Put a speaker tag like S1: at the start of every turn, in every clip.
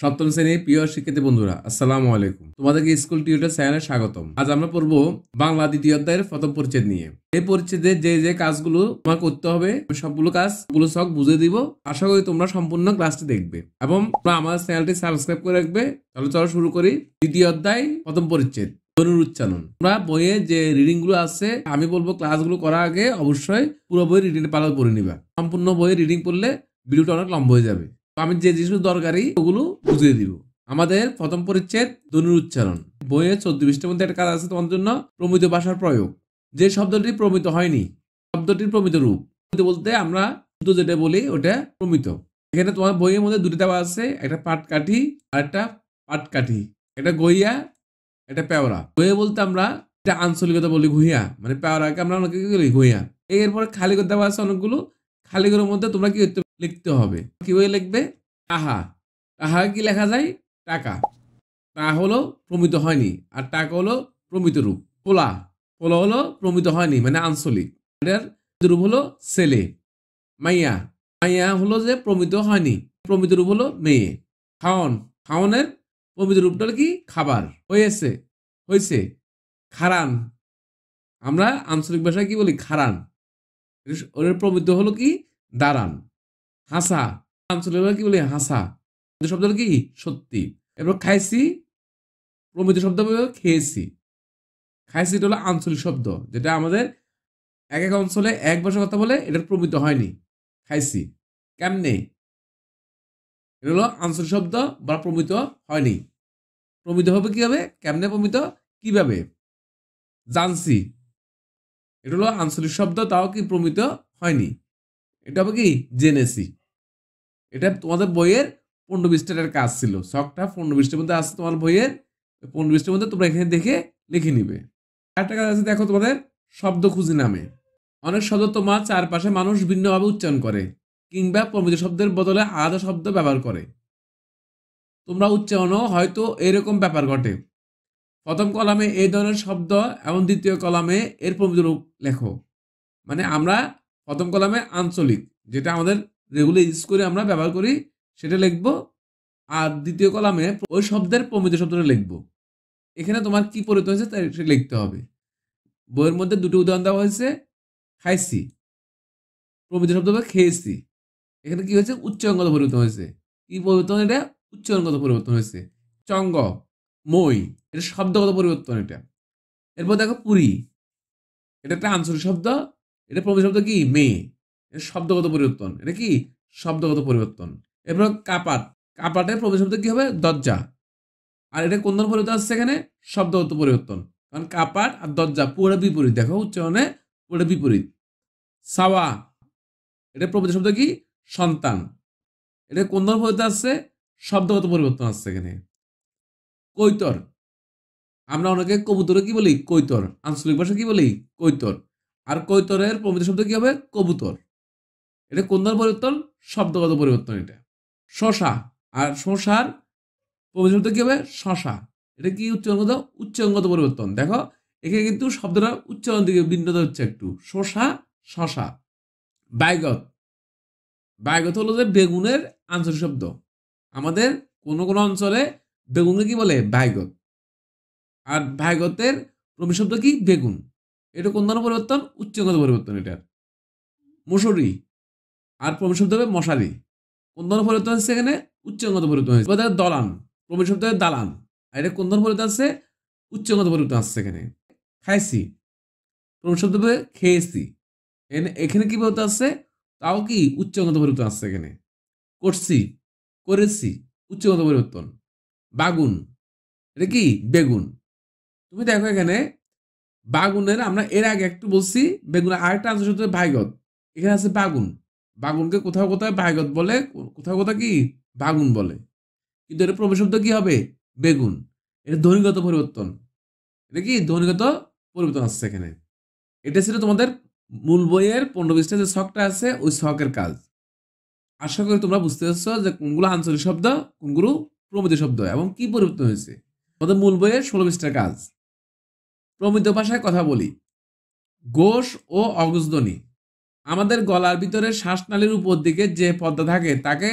S1: সপ্তম শ্রেণীর প্রিয় শিক্ষার্থী বন্ধুরা, আসসালামু আলাইকুম। তোমাদেরকে স্কুল টিউটর চ্যানেলে স্বাগতম। আজ আমরা পড়বো বাংলা দ্বিতীয় অধ্যায়ের প্রথম পরিচ্ছেদ নিয়ে। এই পরিচ্ছেদে যে যে কাজগুলো তোমার করতে হবে সবগুলো কাজগুলো সব বুঝিয়ে দিব। আশা করি তোমরা সম্পূর্ণ ক্লাসটি দেখবে এবং আমাদের চ্যানেলটি সাবস্ক্রাইব করে রাখবে। তাহলে চলো শুরু করি। দ্বিতীয় অধ্যায় প্রথম পরিচ্ছেদ, ধ্বনির উচ্চারণ। তোমরা বইয়ে যে রিডিং গুলো আছে, আমি বলবো ক্লাসগুলো করার আগে অবশ্যই পুরো বই রিডিং পালা করে নিবা। সম্পূর্ণ বইয়ে রিডিং পড়লে ভিডিওটা অনেক লম্বা হয়ে যাবে। আমি যে জিনিসগুলো দরকারি ওগুলো বুঝিয়ে দিব। আমাদের প্রথম পরিচ্ছেদ ধ্বনির উচ্চারণ। বইয়ে 14 পৃষ্ঠার মধ্যে একটা কাজ আছে তোমার জন্য, প্রমিত ভাষার প্রয়োগ। যে শব্দটি প্রমিত হয়নি, শব্দটির প্রমিত রূপ বলতে আমরা যেটা বলি ওটা প্রমিত। এখানে তোমার বইয়ের মধ্যে দুটি দেওয়া আছে, একটা পাটকাঠি আর একটা পাটকাঠি, একটা গইয়া, একটা পেওরা। গইয়া বলতে আমরা এটা আঞ্চলিকতা বলি ঘুইয়া, মানে পেওরাকে আমরা অনেকে বলি ঘুইয়া। এরপরে খালি করে দেওয়া আছে অনেকগুলো, খালি ঘরের মধ্যে তোমরা কি লিখতে হবে। কিভাবে লিখবে? টাহা। টাহা কি লেখা যায়? টাকা। টা হলো প্রমিত হয়নি, আর টাকা হলো প্রমিত রূপ। পোলা, পোলা হলো প্রমিত হয়নি মানে আঞ্চলিক, এটার রূপ হলো ছেলে। মাইয়া, মাইয়া হলো যে প্রমিত হয়নি, প্রমিত রূপ হলো মেয়ে। খাওন, খাওনের প্রমিত রূপটা হলো কি? খাবার। হয়েছে, হয়েছে। খারান, আমরা আঞ্চলিক ভাষায় কি বলি? খারান। ওর প্রমিত হলো কি? দাঁড়ান। হাসা, আঞ্চলিক ভাষায় কি বলি? হাসা। শব্দ হলো কি? সত্যি। এরপর খাইছি, প্রমিত শব্দ খেয়েছি। খাইছি এটা হলো আঞ্চলিক শব্দ, যেটা আমাদের এক এক অঞ্চলে এক ভাষার কথা বলে, এটার প্রমিত হয়নি। খাইছি। কেমনে, এটা হলো আঞ্চলিক শব্দ বা প্রমিত হয়নি। প্রমিত হবে কি হবে? কেমনে প্রমিত? কিভাবে? জানছি, এটা হলো আঞ্চলিক শব্দ, তাও কি প্রমিত হয়নি। এটা হবে কি? জেনেছি। এটা তোমাদের বইয়ের 15 পৃষ্ঠার কাজ ছিল। শখটা 15 পৃষ্ঠার মধ্যে আছে তোমার বইয়ের। 15 পৃষ্ঠার মধ্যে তোমরা এখানে দেখে লিখে নিবে। আরেকটা কাজ আছে, দেখো তোমাদের শব্দ খুঁজি নামে। অনেক শব্দ তোমার চারপাশে মানুষ ভিন্নভাবে উচ্চারণ করে, কিংবা প্রমিত শব্দের বদলে আলাদা শব্দ ব্যবহার করে। তোমরা উচ্চারণও হয়তো এরকম ব্যাপার ঘটে। প্রথম কলামে এই ধরনের শব্দ এবং দ্বিতীয় কলামে এর প্রমিত রূপ লেখো। মানে আমরা প্রথম কলামে আঞ্চলিক, যেটা আমাদের রেগুলার ইউজ করে আমরা ব্যবহার করি, সেটা লিখবো। আর দ্বিতীয় কলামে ওই শব্দের প্রমিত শব্দটা লিখবো। এখানে তোমার কি পরিবর্তন হয়েছে তাই সেটা লিখতে হবে। বইয়ের মধ্যে দুটো উদাহরণ দেওয়া হয়েছে। খাইছি, প্রমিত শব্দ খেয়েছি। এখানে কি হয়েছে? উচ্চারণগত পরিবর্তন হয়েছে। কি পরিবর্তন? এটা উচ্চারণগত পরিবর্তন হয়েছে। চঙ্গ, মই, এটা শব্দগত পরিবর্তন। এটা এরপর দেখো পুরি, এটা একটা আঞ্চলিক শব্দ, এটা প্রমিত শব্দ কি? মেয়ে, এটা শব্দগত পরিবর্তন। এটা কি? শব্দগত পরিবর্তন। এরপর কাপাট, কাপাটের প্রমিত শব্দ কি হবে? দরজা। আর এটা কোন ধরনের পরিবর্তন আসছে? এখানে শব্দগত পরিবর্তন, কারণ কাপাট আর দরজা পুরো বিপরীত। দেখো উচ্চারণে পুরো বিপরীত। সাওয়া, এটা প্রমিত শব্দ কি? সন্তান। এটা কোন ধরনের পরিবর্তন আসছে? শব্দগত পরিবর্তন আসছে এখানে। কৈতর, আমরা অনেকে কবুতরে কি বলি? কৈতর। আঞ্চলিক ভাষা কি বলি? কৈতর। আর কৈতরের প্রমিত শব্দ কি হবে? কবুতর। এটা কোন ধরনের পরিবর্তন? শব্দগত পরিবর্তন এটা। শশা, আর শশার প্রমিত শব্দ কি হবে? শশা। এটা কি উচ্চারণগত? উচ্চারণগত পরিবর্তন। দেখো এখানে কিন্তু শব্দটা উচ্চারণ দিকে ভিন্নতা হচ্ছে একটু। শশা, শশা। বাইগত, বাইগত হলো যে বেগুনের আঞ্চলিক শব্দ। আমাদের কোন কোন অঞ্চলে বেগুনকে কি বলে? বাইগত। আর বাইগতের প্রমিত শব্দ কি? বেগুন। এটা কোন ধরনের পরিবর্তন? উচ্চারণগত পরিবর্তন এটার। মশুরি, আর প্রমিত শব্দ হবে মশারি। কোন ধরনের পরিবর্তন হচ্ছে এখানে? উচ্চারণগত পরিবর্তন হচ্ছে। দলান, প্রমিত শব্দ হবে দালান। আর এটা কোন ধরনের পরিবর্তন আছে? উচ্চারণগত পরিবর্তন আসছে এখানে। খাইছি, প্রমিত শব্দ হবে খেয়েছি। এখানে কি পরিবর্তন আসছে? তাও কি? উচ্চারণগত পরিবর্তন আসছে এখানে। করছি, করেছি, উচ্চারণগত পরিবর্তন। বাগুন, এটা কি? বেগুন। তুমি দেখো এখানে বাগুনের আমরা এর আগে একটু বলছি বেগুনের আরেকটা আঞ্চলিক শব্দ ভাইগত। এখানে আছে বাগুন। বাগুনকে কোথাও কোথাও ভাইগত বলে, কোথাও কোথাও কি? বাগুন বলে। কিন্তু এটা প্রমিত শব্দ কি হবে? বেগুন। এটা ধ্বনিগত পরিবর্তন। এটা কি? ধ্বনিগত পরিবর্তন আসছে এখানে। এটা ছিল তোমাদের মূল বইয়ের 15 পৃষ্ঠায় যে ছকটা আছে, ওই ছকের কাজ। আশা করি তোমরা বুঝতে পারছো যে কোনগুলো আঞ্চলিক শব্দ, কোনগুলো প্রমিত শব্দ এবং কি পরিবর্তন হয়েছে। তোমাদের মূল বইয়ের 16 পৃষ্ঠার কাজ। প্রমিত ভাষায় কথা বলি। ঘোষ ও অঘোষধ্বনি। আমাদের গলার ভিতরে শ্বাসনালীর উপর দিকে যে পর্দা থাকে তাকে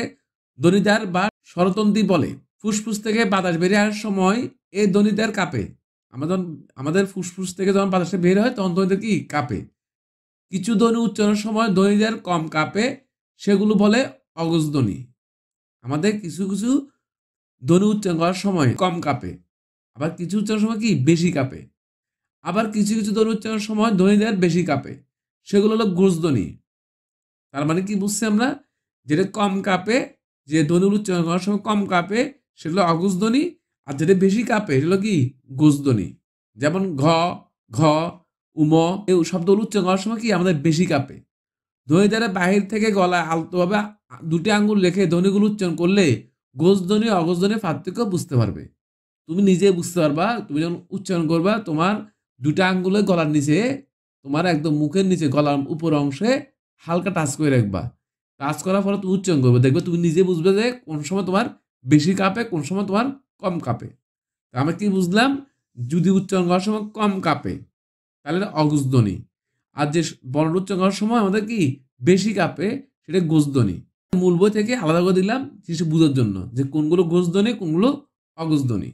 S1: ধ্বনিদ্বার বা স্বরতন্ত্রী বলে। ফুসফুস থেকে বাতাস বেরিয়ে আসার সময় এই ধ্বনিদের কাঁপে। আমাদের ফুসফুস থেকে যখন বাতাসটা বের হয় তখন ধ্বনিদের কি কাঁপে। কিছু ধ্বনি উচ্চারণের সময় ধ্বনিদের কম কাঁপে, সেগুলো বলে অগজ ধ্বনি। আমাদের কিছু কিছু ধ্বনি উচ্চারণ করার সময় কম কাঁপে, আবার কিছু উচ্চারণের সময় কি বেশি কাঁপে। আবার কিছু কিছু ধ্বনি উচ্চারণের সময় ধ্বনিদের বেশি কাঁপে, সেগুলো হলো গোজ ধ্বনি। তার মানে কি বুঝছি আমরা, যেটা কম কাঁপে, যে ধ্বনি উচ্চারণ করার সময় কম কাঁপে সেগুলো অগজ ধ্বনি, আর যেটা বেশি কাঁপে সেগুলো কি গোজ ধ্বনি। যেমন ঘ, ঘ, উম এই শব্দগুলো উচ্চারণ করার সময় কি আমাদের বেশি কাঁপে। ধ্বনি দ্বারা বাহির থেকে গলায় আলতোভাবে দুটি আঙ্গুল রেখে ধ্বনিগুলো উচ্চারণ করলে গোজ ধ্বনি অগজ ধ্বনির পার্থক্য বুঝতে পারবে। তুমি নিজে বুঝতে পারবা, তুমি যখন উচ্চারণ করবা তোমার দুটা আঙ্গুলে গলার নিচে, তোমার একদম মুখের নিচে গলার উপর অংশে হালকা টাচ করে রাখবা। টাচ করার পরে তুমি উচ্চারণ করবে, দেখবে তুমি নিজে বুঝবে যে কোন সময় তোমার বেশি কাঁপে, কোন সময় তোমার কম কাঁপে। আমরা কি বুঝলাম, যদি উচ্চারণ করার সময় কম কাঁপে তাহলে অগজ ধ্বনি, আর যে বর্ণ উচ্চারণ করার সময় আমাদের কি বেশি কাঁপে সেটা গোজ ধ্বনি। মূল বই থেকে আলাদা করে দিলাম শিশু বুঝার জন্য যে কোনগুলো গোজ ধ্বনি কোনগুলো অগজ ধ্বনি।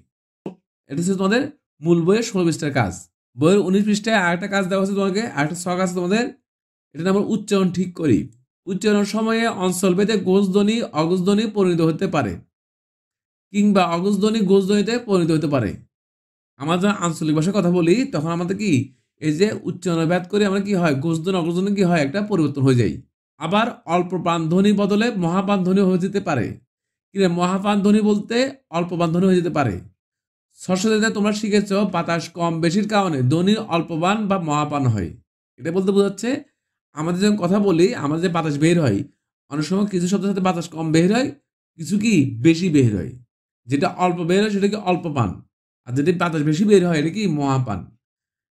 S1: এটা হচ্ছে তোমাদের মূল বইয়ের 16 পৃষ্ঠার কাজ। বইয়ের 19 পৃষ্ঠায় আরেকটা কাজ দেওয়া হচ্ছে তোমাকে, আরেকটা ছক আছে তোমাদের। এটা আমরা উচ্চারণ ঠিক করি। উচ্চারণ সময়ে অঞ্চল ভেদে গোজ ধ্বনি অগজ ধ্বনি পরিণত হতে পারে, কিংবা অগজ ধ্বনি গোজ ধ্বনিতে পরিণত হতে পারে। আমরা যখন আঞ্চলিক ভাষায় কথা বলি তখন আমাদের কি এই যে উচ্চারণ ভেদ করে আমরা কি হয় গোজ ধ্বনি অগজ ধ্বনি কি হয় একটা পরিবর্তন হয়ে যায়। আবার অল্প প্রাণ ধ্বনি বদলে মহাপ্রাণ ধ্বনি হয়ে যেতে পারে। কিন্তু মহাপ্রাণ ধ্বনি বলতে অল্প প্রাণ ধ্বনি হয়ে যেতে পারে। ষষ্ঠতে তোমরা শিখেছ বাতাস কম বেশির কারণে ধ্বনি অল্পবান বা মহাপান হয়। এটা বলতে বোঝাচ্ছে আমাদের যখন কথা বলি আমাদের যে বাতাস বের হয়, অনেক সময় কিছু শব্দের সাথে বাতাস কম বের হয়, কিছু কি বেশি বের হয়। যেটা অল্প বের হয় সেটা কি অল্প পান, আর যেটা বাতাস বেশি বের হয় এটা কি মহাপান।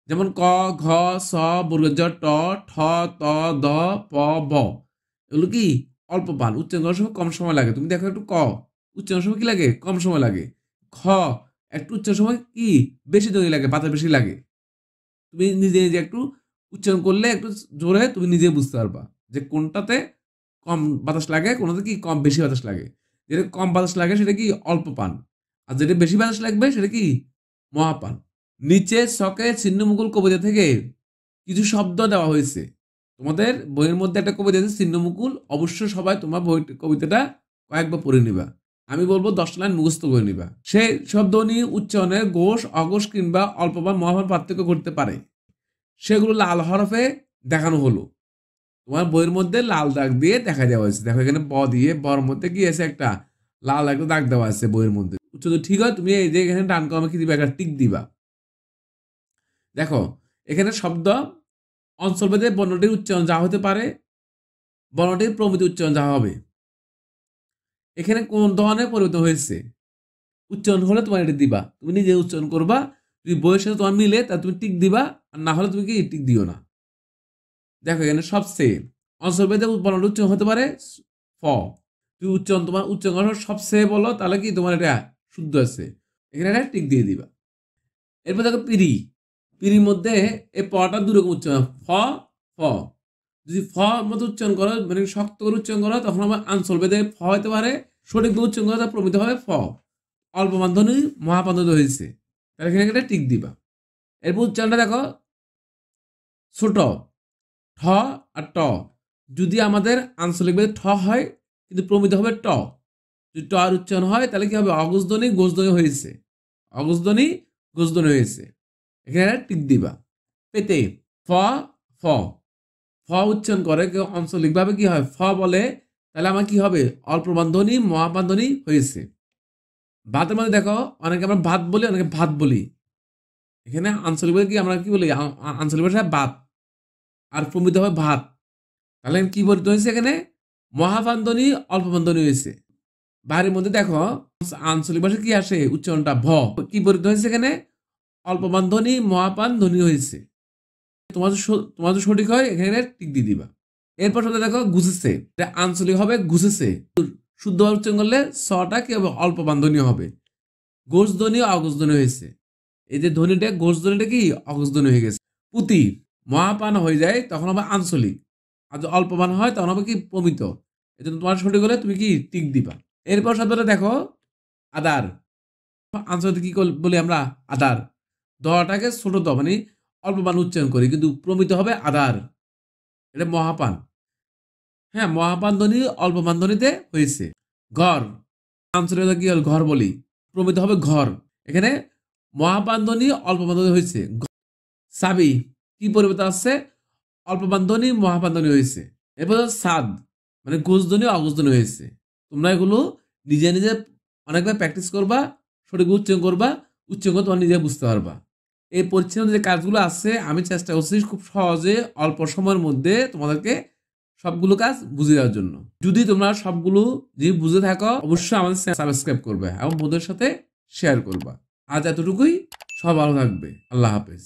S1: যেমন ক, ঘ, স, বর্গজ, ট, ঠ, ত, দ, প, ব এগুলো কি অল্প পান, উচ্চারণ করার সময় কম সময় লাগে। তুমি দেখো একটু ক উচ্চারণের সময় কি লাগে কম সময় লাগে, খ একটু উচ্চারণ সময় কি বেশি ধ্বনি লাগে, বাতাস বেশি লাগে। তুমি নিজে নিজে একটু উচ্চারণ করলে একটু জোরে তুমি নিজে বুঝতে পারবা যে কোনটাতে কম বাতাস লাগে, কোনটাতে কি কম বেশি বাতাস লাগে। যেটা কম বাতাস লাগে সেটা কি অল্প পান, আর যেটা বেশি বাতাস লাগবে সেটা কি মহাপান। নিচে ছকে ছিন্নমুকুল কবিতা থেকে কিছু শব্দ দেওয়া হয়েছে। তোমাদের বইয়ের মধ্যে একটা কবিতা আছে ছিন্নমুকুল, অবশ্যই সবাই তোমার বই কবিতাটা কয়েকবার পড়ে নিবা। আমি বলবো 10 লাইন মুখস্থ করে নিবা। সে শব্দ নিয়ে উচ্চারণের গোষ অঘোষ কিংবা অল্প বা মহাপান পার্থক্য করতে পারে, সেগুলো লাল হরফে দেখানো হলো। তোমার বইয়ের মধ্যে লাল দাগ দিয়ে দেখা দেওয়া হয়েছে। দেখো এখানে ব দিয়ে বর মধ্যে কি আছে একটা লাল একটা দাগ দেওয়া আছে বইয়ের মধ্যে। উচ্চারণ ঠিক হয় তুমি এই যে এখানে ডান কলমে কি দিবা একটা টিক দিবা। দেখো এখানে শব্দ অঞ্চলভেদে বর্ণটির উচ্চারণ যা হতে পারে, বর্ণটির প্রমিত উচ্চারণ যা হবে। এখানে কোন ধরনের পরিবর্তন হয়েছে উচ্চারণ হলে তোমার এটা দিবা, তুমি নিজে উচ্চারণ করবা। যদি বইয়ের সাথে তোমার মিলে তা তুমি টিক দিবা, আর না হলে তুমি কি টিক দিও না। দেখো এখানে সবচেয়ে অঞ্চলভেদে বর্ণটির উচ্চারণ হতে পারে ফ। তুমি উচ্চারণ তোমার উচ্চারণ সবচেয়ে বলো তাহলে কি তোমার এটা শুদ্ধ আছে, এখানে একটা টিক দিয়ে দিবা। এরপর দেখো পিরি, পিরির মধ্যে এই পটা দুরকম উচ্চারণ, ফ ফ। যদি ফ মতো উচ্চারণ করো মানে শক্ত করে উচ্চারণ করো তখন আমার আঞ্চল ভেদে ফ হতে পারে, সঠিকভাবে উচ্চারণ করো তা প্রমিত হবে ফ। অল্প বান্ধনী মহাপান্ধনী হয়েছে, তাহলে এখানে একটা টিক দিবা। এরপর উচ্চারণটা দেখো ছোট ঠ আর ট, যদি আমাদের আঞ্চলিক ভেদে ঠ হয় কিন্তু প্রমিত হবে ট। যদি ট আর উচ্চারণ হয় তাহলে কি হবে অগজধ্বনি গোজধ্বনি হয়েছে, অগজধ্বনি গোজধ্বনি হয়েছে, এখানে টিক দিবা। পেতে ফ ফ, ফ উচ্চারণ করে কেউ আঞ্চলিক ভাবে কি হয় ফ বলে, তাহলে আমার কি হবে অল্প বান্ধনী মহাবান্ধনী হয়েছে। ভাতের মধ্যে দেখো অনেকে আমরা ভাত বলি অনেকে ভাত বলি, এখানে আঞ্চলিক ভাবে কি আমরা কি বলি আঞ্চলিক ভাষায় ভাত, আর প্রমিত হবে ভাত। তাহলে কি বলতে হয়েছে এখানে মহাবান্ধনী অল্প বান্ধনী হয়েছে। বাইরের মধ্যে দেখো আঞ্চলিক ভাষায় কি আসে উচ্চারণটা ভ, কি বলতে হয়েছে এখানে অল্প বান্ধনী মহাপান ধ্বনি হয়েছে। তোমার সঠিক হয় এখানে টিক দিয়ে দিবা। এরপর সাথে দেখো গুছেছে, আঞ্চলিক হবে গুছেছে, শুদ্ধ উচ্চারণ করলে সটা কি হবে অল্প বান্ধনী হবে, গোষ ধ্বনি অগোষ ধ্বনি হয়েছে। এই যে ধ্বনিটা গোষ ধ্বনিটা কি অগোষ ধ্বনি হয়ে গেছে। পুতি মহাপান হয়ে যায় তখন হবে আঞ্চলিক, আর যদি অল্পবান হয় তখন হবে কি প্রমিত। এই জন্য তোমার সঠিক হলে তুমি কি টিক দিবা। এরপর শব্দটা দেখো আদার। আনসারতে কি বলি আমরা? আদার। দটাকে ছোট দ মানে অল্প মান উচ্চারণ করি, কিন্তু প্রমিত হবে আদার। এটা মহাপান। হ্যাঁ, মহাপান ধ্বনি অল্প মান ধ্বনিতে হয়েছে। ঘর, আনসারে কি হল? ঘর বলি, প্রমিত হবে ঘর। এখানে মহাপান ধ্বনি অল্প মান ধ্বনি হয়েছে। সাবি, কি পরিবর্তন আসছে? অল্প মান ধ্বনি মহাপান ধ্বনি হয়েছে। এরপর সাদ, মানে গোজ ধ্বনি অগোজ ধ্বনি হয়েছে। তোমরা এগুলো নিজে নিজে অনেকবার প্র্যাকটিস করবা, সঠিক উচ্চারণ করবা, উচ্চারণ করে তোমার নিজে বুঝতে পারবা। এই পরিচ্ছন্ন যে কাজগুলো আছে আমি চেষ্টা করছি খুব সহজে অল্প সময়ের মধ্যে তোমাদেরকে সবগুলো কাজ বুঝিয়ে দেওয়ার জন্য। যদি তোমরা সবগুলো যদি বুঝে থাকো অবশ্যই আমাদের সাবস্ক্রাইব করবে এবং বন্ধুদের সাথে শেয়ার করবা। আজ এতটুকুই। সব ভালো থাকবে। আল্লাহ হাফেজ।